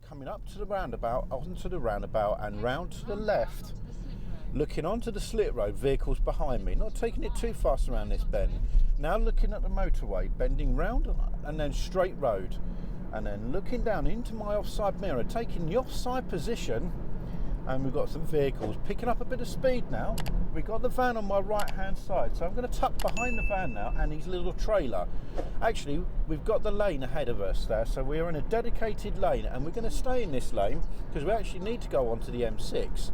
coming up to the roundabout, onto the roundabout and round to the left, looking onto the slip road, vehicles behind me, not taking it too fast around this bend. Now looking at the motorway, bending round and then straight road, and then looking down into my offside mirror, taking the offside position, and we've got some vehicles picking up a bit of speed now. We've got the van on my right hand side, so I'm going to tuck behind the van now and his little trailer. Actually, we've got the lane ahead of us there, so we're in a dedicated lane, and we're going to stay in this lane because we actually need to go onto the M6.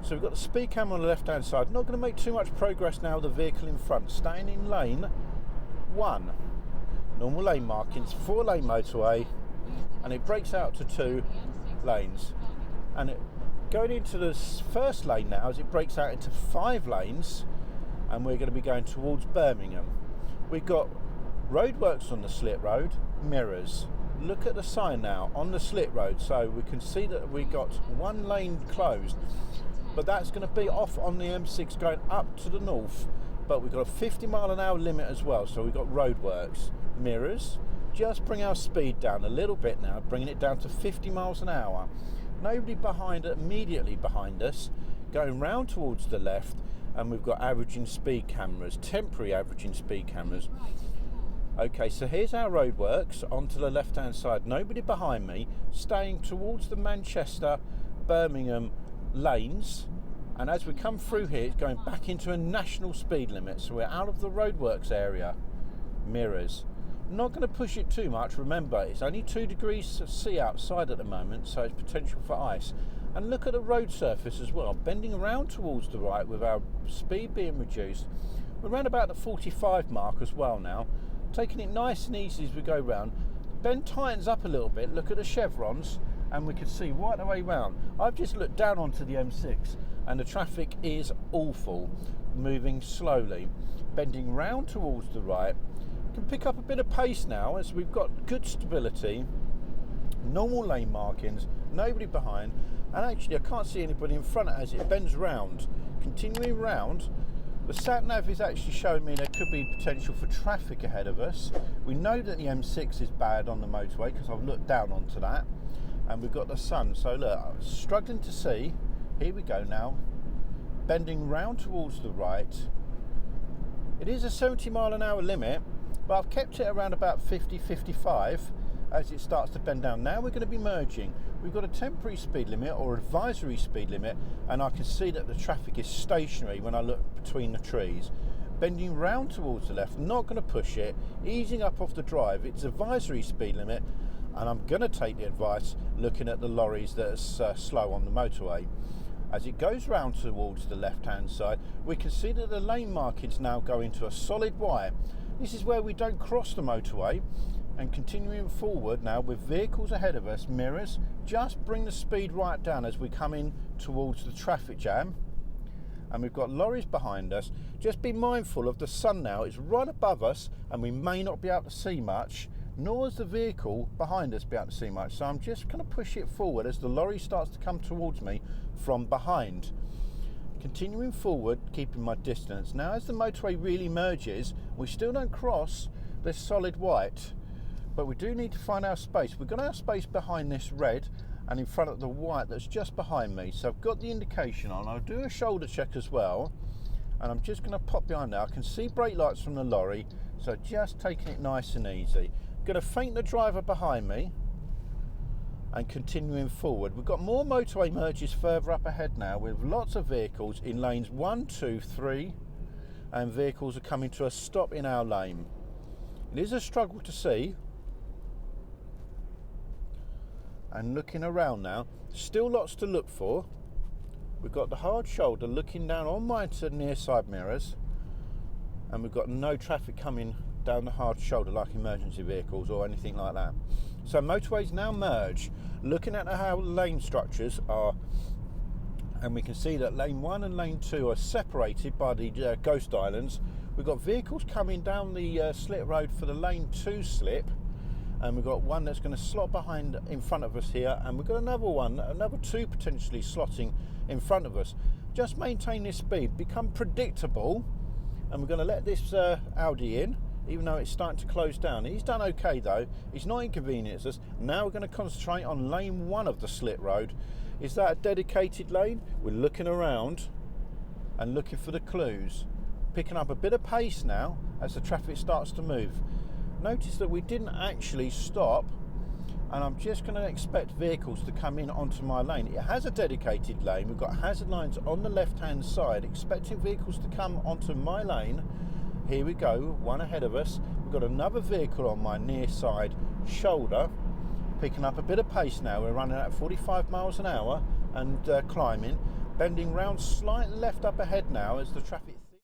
So we've got the speed camera on the left hand side. Not going to make too much progress now with the vehicle in front. Staying in lane 1. Normal lane markings, 4-lane motorway, and it breaks out to 2 lanes. And it going into the first lane now as it breaks out into 5 lanes, and we're going to be going towards Birmingham. We've got roadworks on the slit road, mirrors. Look at the sign now on the slit road, so we can see that we got 1 lane closed, but that's going to be off on the M6 going up to the north. But we've got a 50-mile-an-hour limit as well, so we've got roadworks, mirrors. Just bring our speed down a little bit now, bringing it down to 50 miles an hour. Nobody immediately behind us, going round towards the left, and we've got averaging speed cameras, temporary averaging speed cameras. Okay, so here's our roadworks onto the left hand side, nobody behind me, staying towards the Manchester, Birmingham lanes, and as we come through here, it's going back into a national speed limit, so we're out of the roadworks area. Mirrors. Not going to push it too much. Remember, it's only 2 degrees C outside at the moment, so it's potential for ice. And look at the road surface as well, bending around towards the right with our speed being reduced. We're around about the 45 mark as well now, taking it nice and easy as we go round. Bend tightens up a little bit. Look at the chevrons, and we can see right the way round. I've just looked down onto the M6, and the traffic is awful, moving slowly, bending round towards the right. Can pick up a bit of pace now as we've got good stability, normal lane markings, nobody behind, and actually I can't see anybody in front as it bends round. Continuing round, the sat nav is actually showing me there could be potential for traffic ahead of us. We know that the M6 is bad on the motorway because I've looked down onto that, and we've got the sun, so look, I'm struggling to see. Here we go now, bending round towards the right. It is a 70-mile-an-hour limit, but I've kept it around about 50-55 as it starts to bend down. Now we're going to be merging. We've got a temporary speed limit or advisory speed limit, and I can see that the traffic is stationary when I look between the trees. Bending round towards the left, not going to push it, easing up off the drive. It's advisory speed limit, and I'm going to take the advice looking at the lorries that are slow on the motorway. As it goes round towards the left hand side, we can see that the lane markings now go into a solid white. This is where we don't cross the motorway, and continuing forward now with vehicles ahead of us, mirrors, just bring the speed right down as we come in towards the traffic jam. And we've got lorries behind us. Just be mindful of the sun now, it's right above us and we may not be able to see much, nor is the vehicle behind us be able to see much. So I'm just going to push it forward as the lorry starts to come towards me from behind. Continuing forward, keeping my distance. Now as the motorway really merges, we still don't cross this solid white, but we do need to find our space. We've got our space behind this red and in front of the white that's just behind me. So I've got the indication on. I'll do a shoulder check as well, and I'm just going to pop behind now. I can see brake lights from the lorry, so just taking it nice and easy. Going to feint the driver behind me and continuing forward. We've got more motorway merges further up ahead now with lots of vehicles in lanes 1, 2, 3, and vehicles are coming to a stop in our lane. It is a struggle to see. And looking around now, still lots to look for. We've got the hard shoulder looking down on my near side mirrors, and we've got no traffic coming down the hard shoulder like emergency vehicles or anything like that. So motorways now merge. Looking at how lane structures are, and we can see that lane 1 and lane 2 are separated by the ghost islands. We've got vehicles coming down the slit road for the lane 2 slip, and we've got one that's going to slot behind in front of us here, and we've got another 2 potentially slotting in front of us. Just maintain this speed, become predictable, and we're going to let this Audi in, even though it's starting to close down. He's done okay though. He's not inconvenienced us. Now we're going to concentrate on lane 1 of the slit road. Is that a dedicated lane? We're looking around and looking for the clues. Picking up a bit of pace now as the traffic starts to move. Notice that we didn't actually stop, and I'm just going to expect vehicles to come in onto my lane. It has a dedicated lane. We've got hazard lines on the left hand side, expecting vehicles to come onto my lane. Here we go, one ahead of us. We've got another vehicle on my near side shoulder, picking up a bit of pace now. We're running at 45 miles an hour and climbing, bending round slightly left up ahead now as the traffic